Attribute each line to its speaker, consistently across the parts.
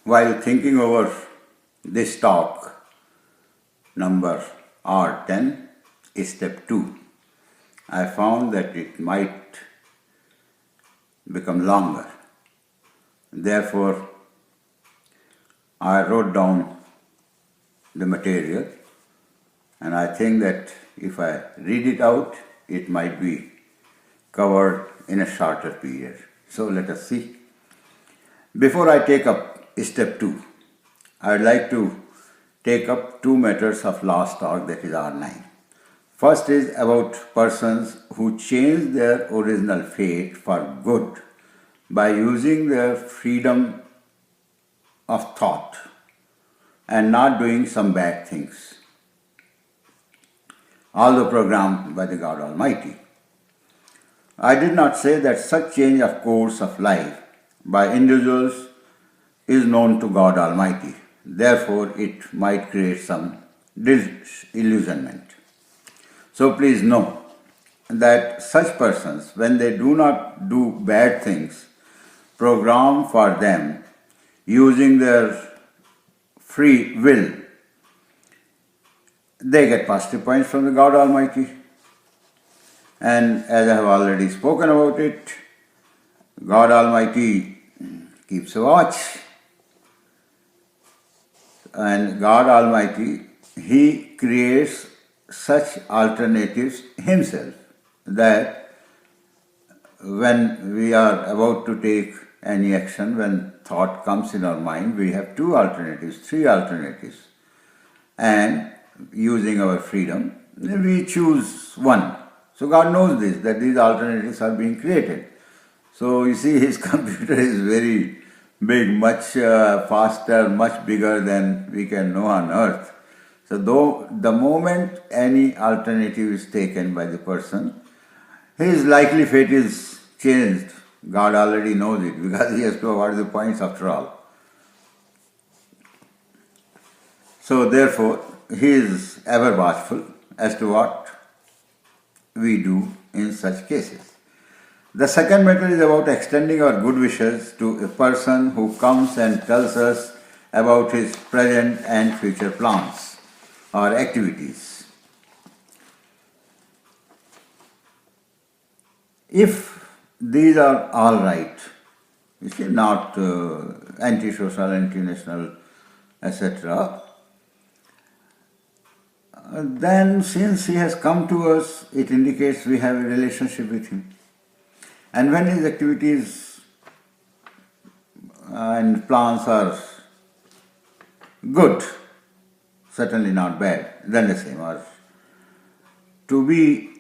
Speaker 1: While thinking over this talk, number R10, step 2, I found that it might become longer. Therefore, I wrote down the material, and I think that if I read it out, it might be covered in a shorter period. So let us see. Before I take up step 2, I would like to take up two matters of last talk, that is R9. First is about persons who change their original fate for good by using their freedom of thought and not doing some bad things, although programmed by the God Almighty. I did not say that such change of course of life by individuals is known to God Almighty. Therefore, it might create some disillusionment. So please know that such persons, when they do not do bad things, program for them using their free will, they get positive points from the God Almighty. And as I have already spoken about it, God Almighty keeps a watch. And God Almighty, He creates such alternatives Himself that when we are about to take any action, when thought comes in our mind, we have two alternatives, three alternatives. And using our freedom, we choose one. So God knows this, that these alternatives are being created. So you see, His computer is very big, much faster, much bigger than we can know on earth. So though the moment any alternative is taken by the person, his likely fate is changed. God already knows it because He has to award the points after all. So therefore, He is ever watchful as to what we do in such cases. The second matter is about extending our good wishes to a person who comes and tells us about his present and future plans or activities. If these are all right, you see, not anti-social, anti-national, etc., then since he has come to us, it indicates we have a relationship with him. And when his activities and plans are good, certainly not bad, then the same are to be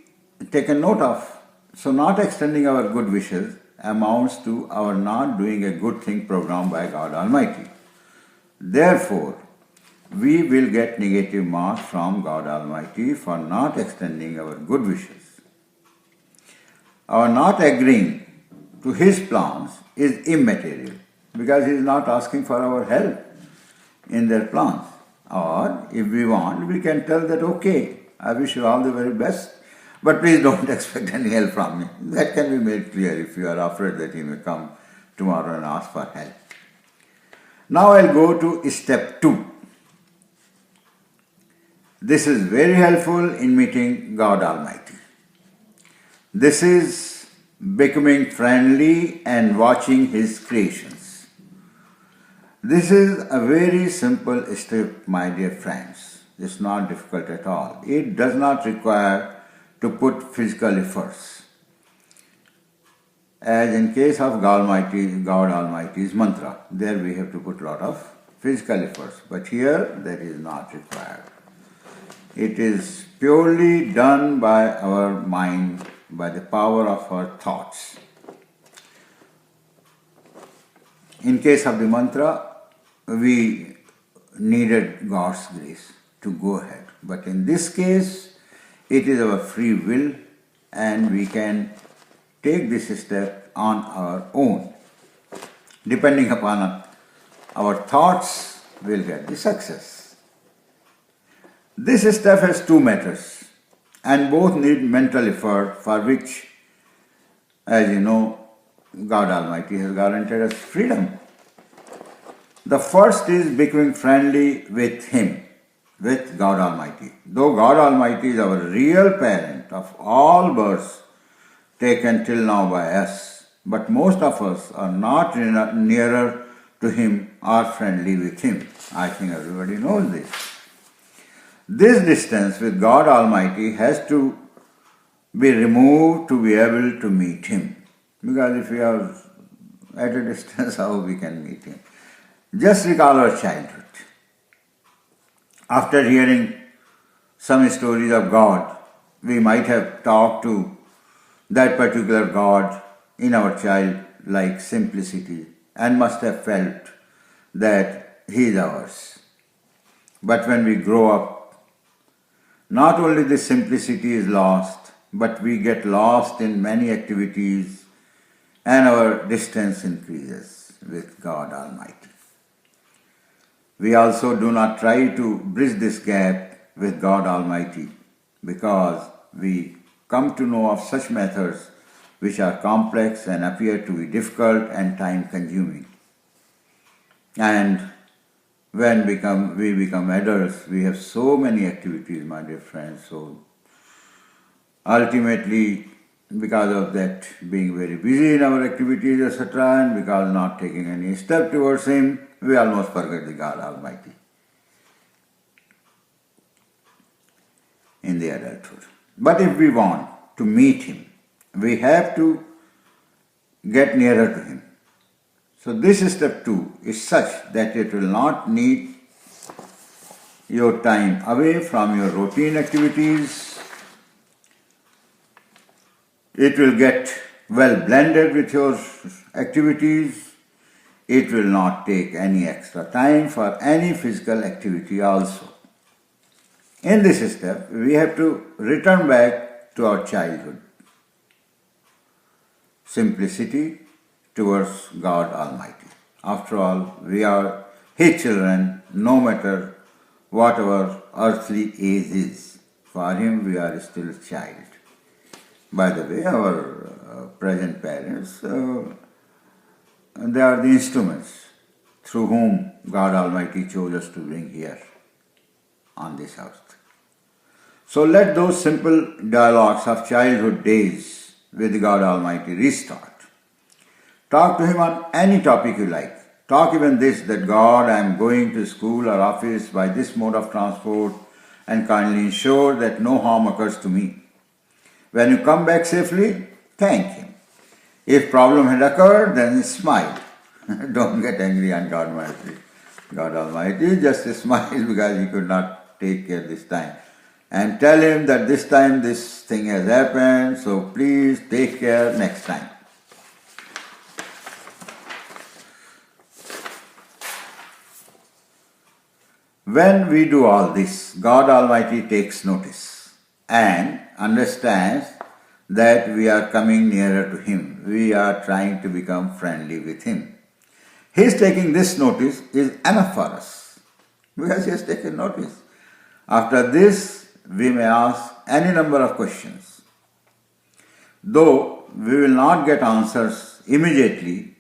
Speaker 1: taken note of. So not extending our good wishes amounts to our not doing a good thing programmed by God Almighty. Therefore, we will get negative marks from God Almighty for not extending our good wishes. Our not agreeing to His plans is immaterial because He is not asking for our help in their plans. Or if we want, we can tell that, okay, I wish you all the very best, but please don't expect any help from me. That can be made clear if you are afraid that He may come tomorrow and ask for help. Now I'll go to step 2. This is very helpful in meeting God Almighty. This is becoming friendly and watching His creations. This is a very simple step, my dear friends. It's not difficult at all. It does not require to put physical efforts. As in case of God Almighty's mantra, there we have to put a lot of physical efforts. But here, that is not required. It is purely done by our mind, by the power of our thoughts. In case of the mantra, we needed God's grace to go ahead. But in this case, it is our free will and we can take this step on our own. Depending upon our thoughts, we'll get the success. This step has two matters and both need mental effort, for which, as you know, God Almighty has guaranteed us freedom. The first is becoming friendly with Him, with God Almighty. Though God Almighty is our real parent of all births taken till now by us, but most of us are not nearer to Him or friendly with Him. I think everybody knows this. This distance with God Almighty has to be removed to be able to meet Him. Because if we are at a distance, how we can meet Him? Just recall our childhood. After hearing some stories of God, we might have talked to that particular God in our childlike simplicity and must have felt that He is ours. But when we grow up, not only the simplicity is lost, but we get lost in many activities and our distance increases with God Almighty. We also do not try to bridge this gap with God Almighty because we come to know of such methods which are complex and appear to be difficult and time consuming. And when we become adults, we have so many activities, my dear friends. So ultimately, because of that being very busy in our activities, etc., and because not taking any step towards Him, we almost forget the God Almighty in the adulthood. But if we want to meet Him, we have to get nearer to Him. So this step 2 is such that it will not need your time away from your routine activities. It will get well blended with your activities. It will not take any extra time for any physical activity also. In this step, we have to return back to our childhood. Simplicity towards God Almighty. After all, we are His children, no matter what our earthly age is. For Him, we are still a child. By the way, our present parents, they are the instruments through whom God Almighty chose us to bring here on this earth. So let those simple dialogues of childhood days with God Almighty restart. Talk to Him on any topic you like. Talk even this, that God, I am going to school or office by this mode of transport and kindly ensure that no harm occurs to me. When you come back safely, thank Him. If problem had occurred, then smile. Don't get angry on God Almighty. God Almighty, just smile because He could not take care this time. And tell Him that this time this thing has happened, so please take care next time. When we do all this, God Almighty takes notice and understands that we are coming nearer to Him. We are trying to become friendly with Him. His taking this notice is enough for us because He has taken notice. After this, we may ask any number of questions. Though we will not get answers immediately,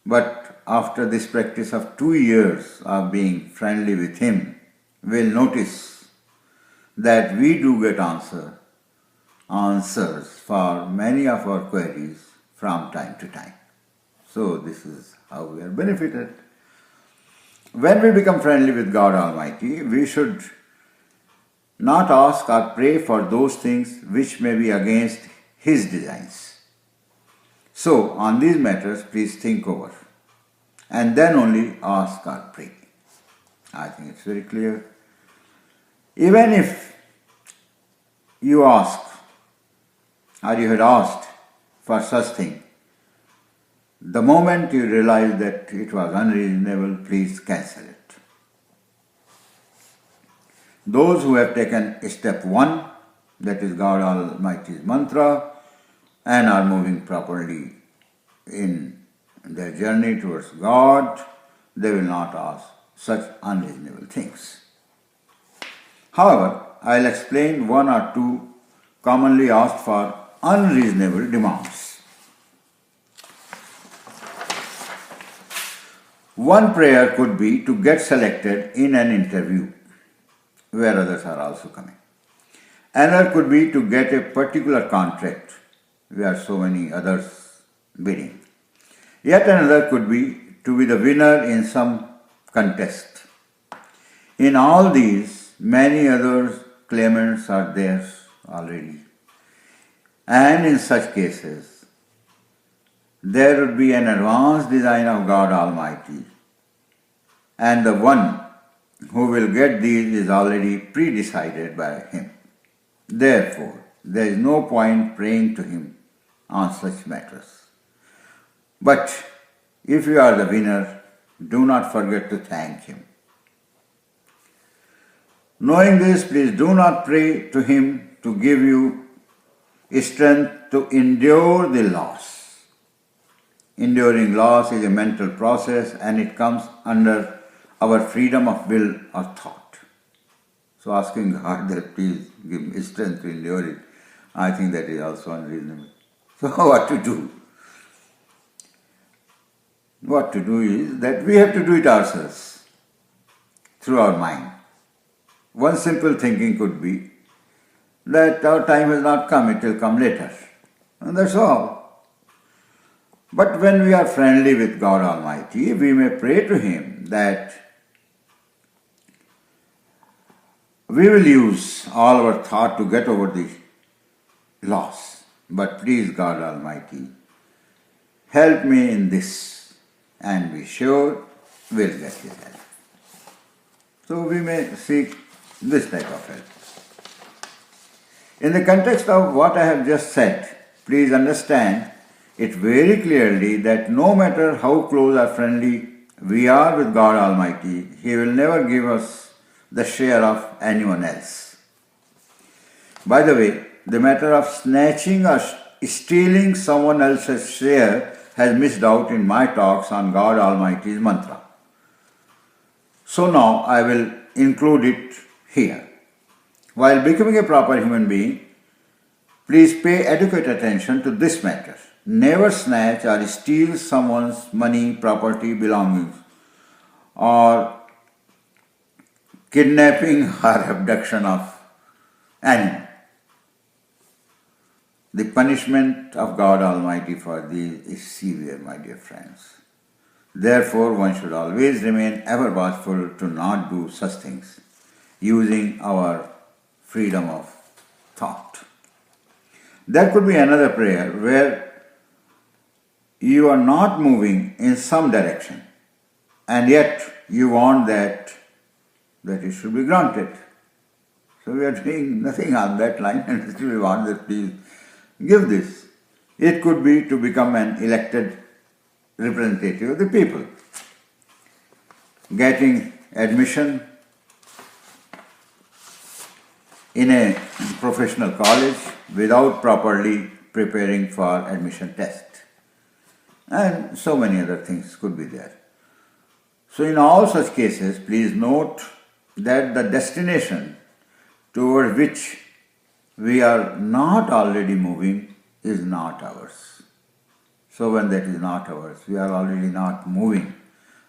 Speaker 1: but after this practice of 2 years of being friendly with Him, we will notice that we do get answers for many of our queries from time to time. So this is how we are benefited. When we become friendly with God Almighty, we should not ask or pray for those things which may be against His designs. So on these matters, please think over and then only ask or pray. I think it's very clear. Even if you ask or you had asked for such thing, the moment you realize that it was unreasonable, please cancel it. Those who have taken step 1, that is God Almighty's mantra, and are moving properly in their journey towards God, they will not ask such unreasonable things. However, I'll explain 1 or 2 commonly asked for unreasonable demands. One prayer could be to get selected in an interview where others are also coming. Another could be to get a particular contract where so many others bidding. Yet another could be to be the winner in some contest. In all these, many other claimants are there already. And in such cases, there would be an advanced design of God Almighty, and the one who will get these is already pre-decided by Him. Therefore, there is no point praying to Him on such matters. But if you are the winner, do not forget to thank Him. Knowing this, please do not pray to Him to give you strength to endure the loss. Enduring loss is a mental process and it comes under our freedom of will or thought. So asking God that please give me strength to endure it, I think that is also unreasonable. So what to do? What to do is that we have to do it ourselves through our mind. One simple thinking could be that our time has not come, it will come later. And that's all. But when we are friendly with God Almighty, we may pray to Him that we will use all our thought to get over the loss. But please, God Almighty, help me in this, and be sure we'll get His help. So we may seek this type of help. In the context of what I have just said, please understand it very clearly that no matter how close or friendly we are with God Almighty, He will never give us the share of anyone else. By the way, the matter of snatching or stealing someone else's share has missed out in my talks on God Almighty's mantra. So now I will include it here. While becoming a proper human being, please pay adequate attention to this matter. Never snatch or steal someone's money, property, belongings, or kidnapping or abduction of anyone. The punishment of God Almighty for these is severe, my dear friends. Therefore, one should always remain ever watchful to not do such things, using our freedom of thought. There could be another prayer where you are not moving in some direction, and yet you want that it should be granted. So we are doing nothing on that line, and still we want that please give this. It could be to become an elected representative of the people, getting admission in a professional college without properly preparing for admission test. And so many other things could be there. So in all such cases, please note that the destination toward which we are not already moving is not ours. So when that is not ours, we are already not moving,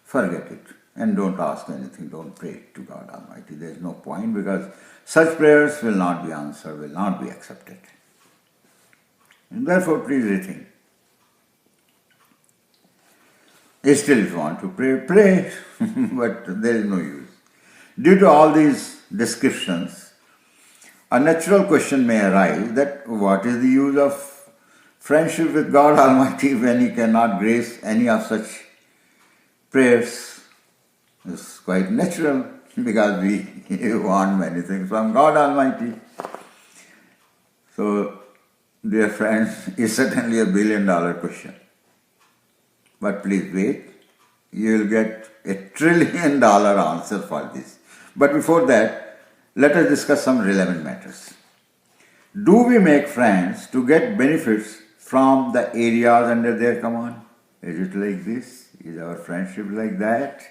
Speaker 1: forget it. And don't ask anything, don't pray to God Almighty. There is no point because such prayers will not be answered, will not be accepted. And therefore, please rethink. Still, if you want to pray, pray, but there is no use. Due to all these descriptions, a natural question may arise that what is the use of friendship with God Almighty when He cannot grace any of such prayers? It's quite natural because we want many things from God Almighty. So, dear friends, it's certainly $1 billion question. But please wait, you will get $1 trillion answer for this. But before that, let us discuss some relevant matters. Do we make friends to get benefits from the areas under their command? Is it like this? Is our friendship like that?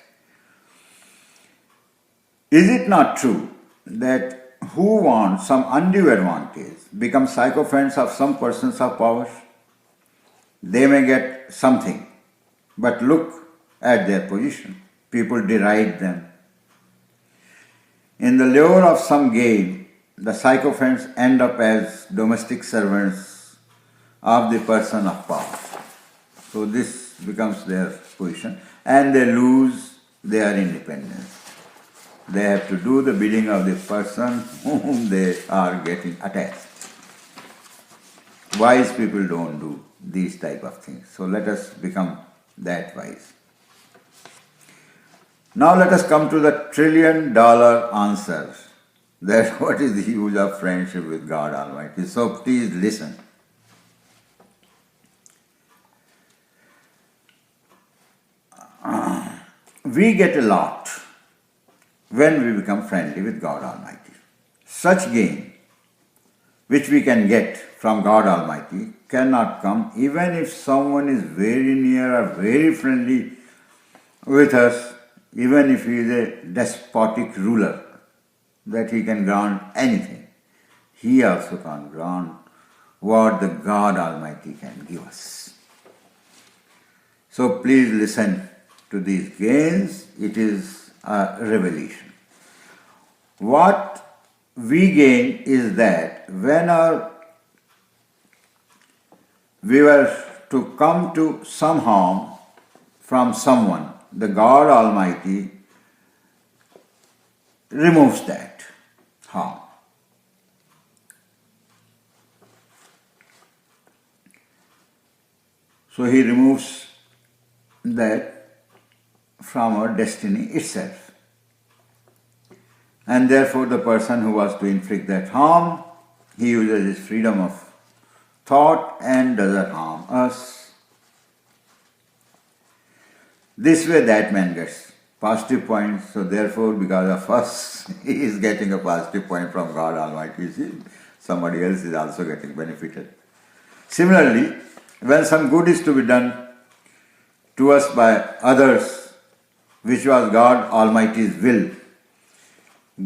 Speaker 1: Is it not true that who want some undue advantage become sycophants of some persons of power? They may get something, but look at their position. People deride them. In the lure of some game, the sycophants end up as domestic servants of the person of power. So this becomes their position, and they lose their independence. They have to do the bidding of the person whom they are getting attached. Wise people don't do these type of things. So let us become that wise. Now let us come to the $1 trillion answer. That what is the use of friendship with God Almighty? So please listen. We get a lot when we become friendly with God Almighty. Such gain which we can get from God Almighty cannot come even if someone is very near or very friendly with us, even if he is a despotic ruler, that he can grant anything. He also can grant what the God Almighty can give us. So please listen to these gains. It is a revelation. What we gain is that when we were to come to some harm from someone, the God Almighty removes that harm. So He removes that from our destiny itself. And therefore the person who was to inflict that harm, he uses his freedom of thought and doesn't harm us. This way that man gets positive points, so therefore because of us, he is getting a positive point from God Almighty. You see, somebody else is also getting benefited. Similarly, when some good is to be done to us by others, which was God Almighty's will,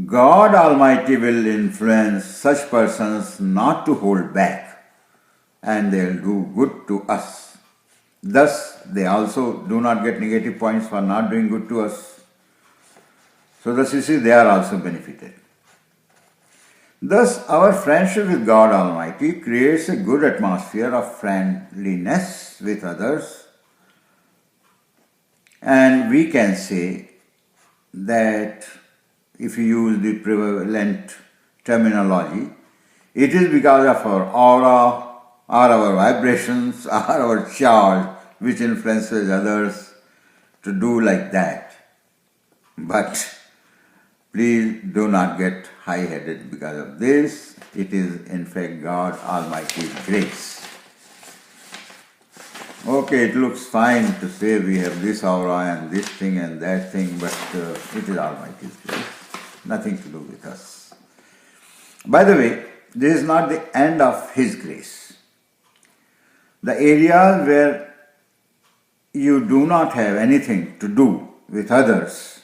Speaker 1: God Almighty will influence such persons not to hold back, and they will do good to us. Thus, they also do not get negative points for not doing good to us. So thus you see, they are also benefited. Thus, our friendship with God Almighty creates a good atmosphere of friendliness with others, and we can say that if you use the prevalent terminology, it is because of our aura, or our vibrations, or our charge, which influences others to do like that. But please do not get high-headed because of this. It is in fact God Almighty's grace. Okay, it looks fine to say we have this aura and this thing and that thing, but it is Almighty's grace. Nothing to do with us. By the way, this is not the end of His grace. The areas where you do not have anything to do with others,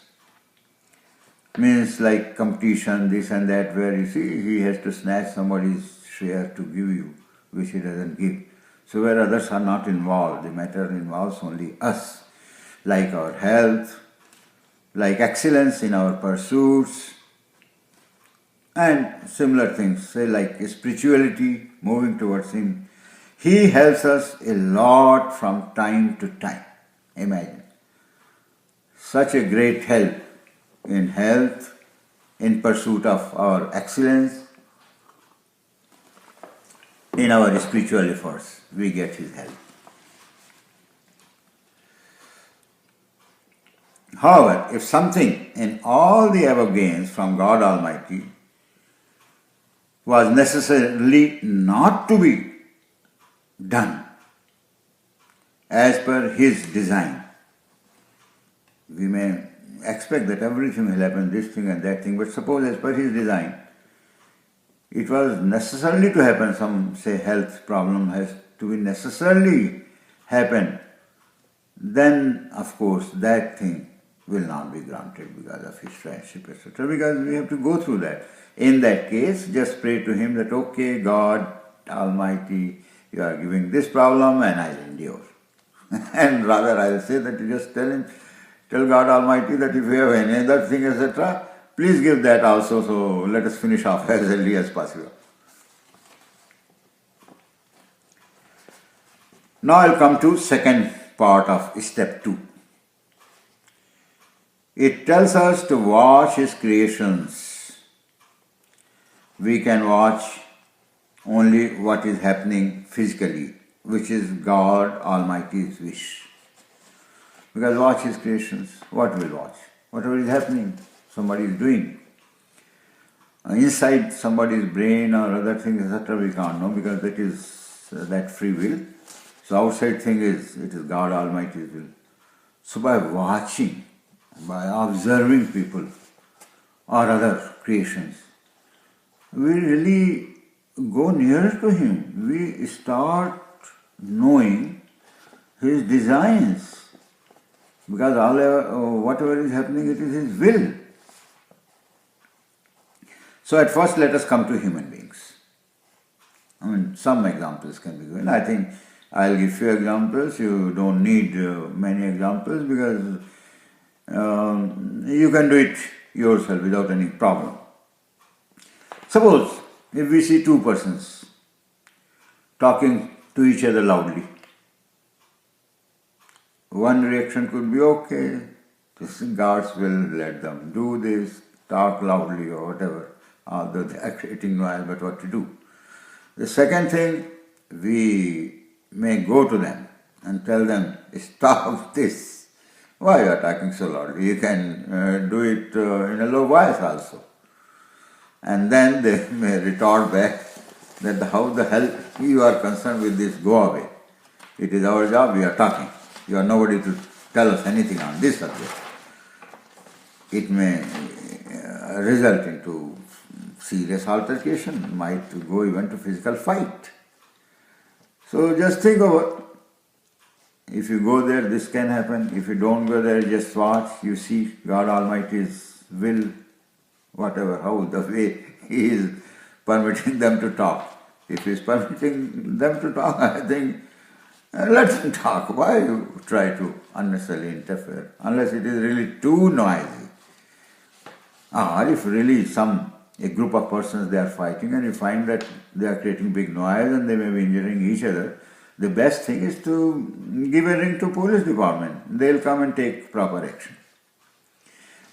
Speaker 1: means like competition, this and that, where you see he has to snatch somebody's share to give you, which he doesn't give. So where others are not involved, the matter involves only us, like our health, like excellence in our pursuits, and similar things, say like spirituality, moving towards Him. He helps us a lot from time to time. Imagine. Such a great help in health, in pursuit of our excellence, in our spiritual efforts, we get His help. However, if something in all the above gains from God Almighty was necessarily not to be done as per His design, we may expect that everything will happen, this thing and that thing, but suppose as per His design, it was necessarily to happen, some say health problem has to be necessarily happen, then of course that thing will not be granted because of His friendship, etc. Because we have to go through that. In that case, just pray to Him that, okay, God Almighty, You are giving this problem and I'll endure. And rather I'll say that you just tell God Almighty that if you have any other thing, etc., please give that also, so let us finish off as early as possible. Now I'll come to second part of step 2. It tells us to watch His creations. We can watch only what is happening physically, which is God Almighty's wish. Because watch His creations, what will watch? Whatever is happening, somebody is doing. Inside somebody's brain or other things, etc., we can't know because that is that free will. So outside thing is, it is God Almighty's will. So by watching, by observing people or other creations, we really go nearer to Him. We start knowing His designs. Because whatever is happening, it is His will. So at first let us come to human beings. Some examples can be given. I think I'll give few examples. You don't need many examples because you can do it yourself without any problem. Suppose if we see two persons talking to each other loudly, one reaction could be, okay, this is God's will, let them do this, talk loudly or whatever, although they are creating noise, but what to do? The second thing, we may go to them and tell them, stop this. Why you are talking so loudly? You can do it in a low voice also. And then they may retort back that how the hell you are concerned with this, go away. It is our job, we are talking. You are nobody to tell us anything on this subject. It may result into serious altercation, might go even to physical fight. So just think over. If you go there, this can happen. If you don't go there, just watch. You see God Almighty's will, whatever, how, the way He is permitting them to talk. If He is permitting them to talk, I think, let them talk. Why you try to unnecessarily interfere? Unless it is really too noisy. Or if really a group of persons, they are fighting and you find that they are creating big noise and they may be injuring each other, the best thing is to give a ring to police department. They will come and take proper action.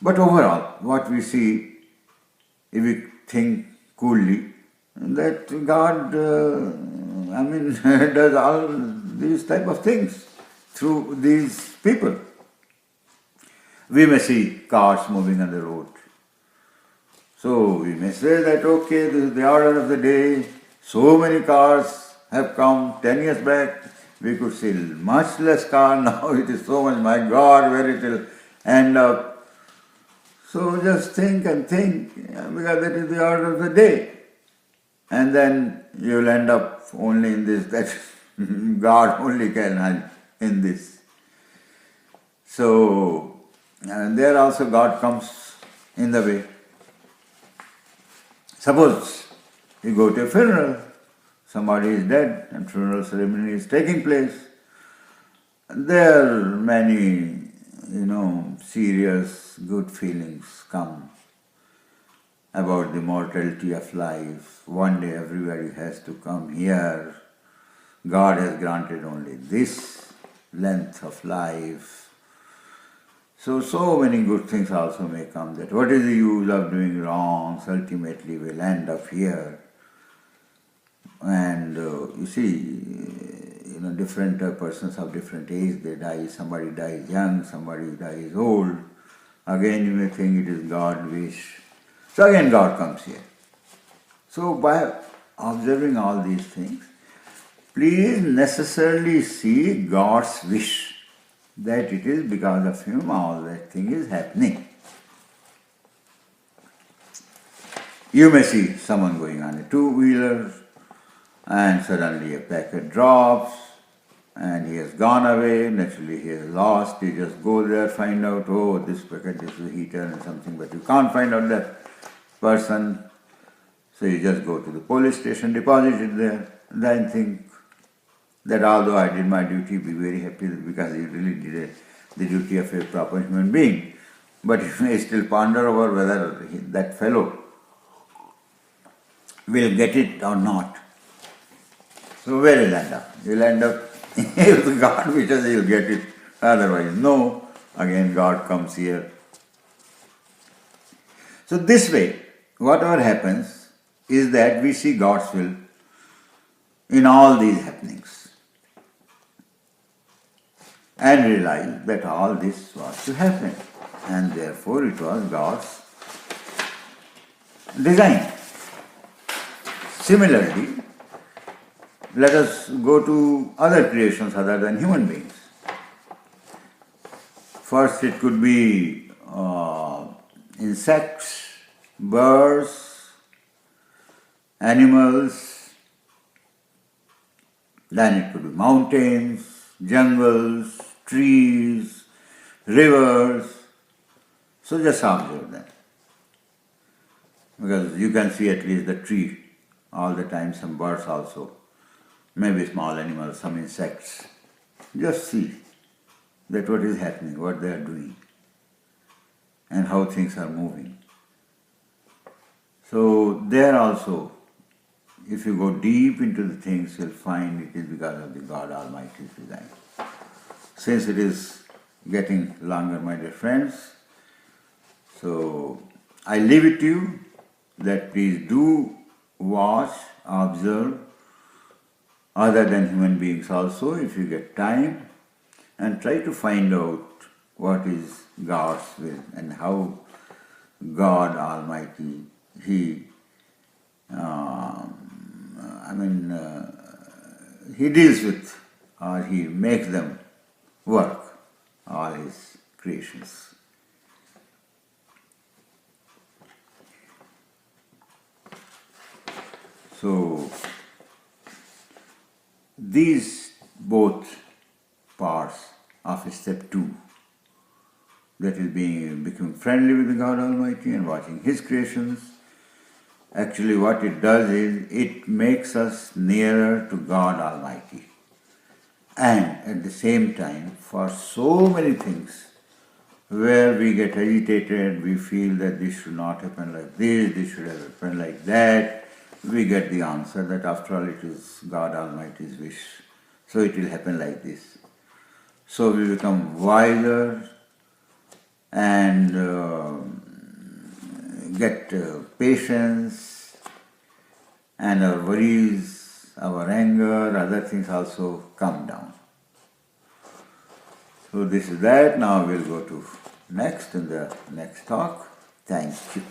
Speaker 1: But overall, what we see, if we think coolly, that God, does all these type of things through these people. We may see cars moving on the road. So we may say that, okay, this is the order of the day, so many cars have come. 10 years back, we could see much less car, now it is so much, my God, where it will end up. So just think and think, because that is the order of the day. And then you will end up only in this, that God only can help in this. So, and there also God comes in the way. Suppose you go to a funeral, somebody is dead and funeral ceremony is taking place. There are many, serious good feelings come about the mortality of life. One day everybody has to come here. God has granted only this length of life. So many good things also may come, that what is the use of doing wrongs, ultimately we'll end up here. And you see, different persons of different age, they die, somebody dies young, somebody dies old. Again you may think it is God's wish. So again God comes here. So by observing all these things, please necessarily see God's wish, that it is because of Him all that thing is happening. You may see someone going on a two-wheeler and suddenly a packet drops and he has gone away, naturally he is lost, you just go there, find out, oh, this packet, this is a heater and something, but you can't find out that person. So you just go to the police station, deposit it there, then think, that although I did my duty, be very happy because you really did the duty of a proper human being. But you may still ponder over whether that fellow will get it or not. So where will end up? You'll end up, if God wishes, you'll get it. Otherwise, no. Again, God comes here. So this way, whatever happens is that we see God's will in all these happenings and realize that all this was to happen, and therefore it was God's design. Similarly, let us go to other creations other than human beings. First, it could be insects, birds, animals, then it could be mountains, jungles, trees, rivers. So just observe that. Because you can see at least the tree all the time, some birds also, maybe small animals, some insects. Just see that what is happening, what they are doing, and how things are moving. So there also, if you go deep into the things, you'll find it is because of the God Almighty's design. Since it is getting longer, my dear friends, so I leave it to you that please do watch, observe other than human beings also if you get time, and try to find out what is God's will and how God Almighty, He deals with, or He makes them work, all His creations. So these both parts of step 2, that is becoming friendly with God Almighty and watching His creations, actually what it does is it makes us nearer to God Almighty. And at the same time, for so many things where we get agitated, we feel that this should not happen like this should have happened like that, we get the answer that after all it is God Almighty's wish, so it will happen like this. So we become wiser and get patience, and our worries, our anger, other things also come down. So this is that. Now we'll go to next in the next talk. Thank you.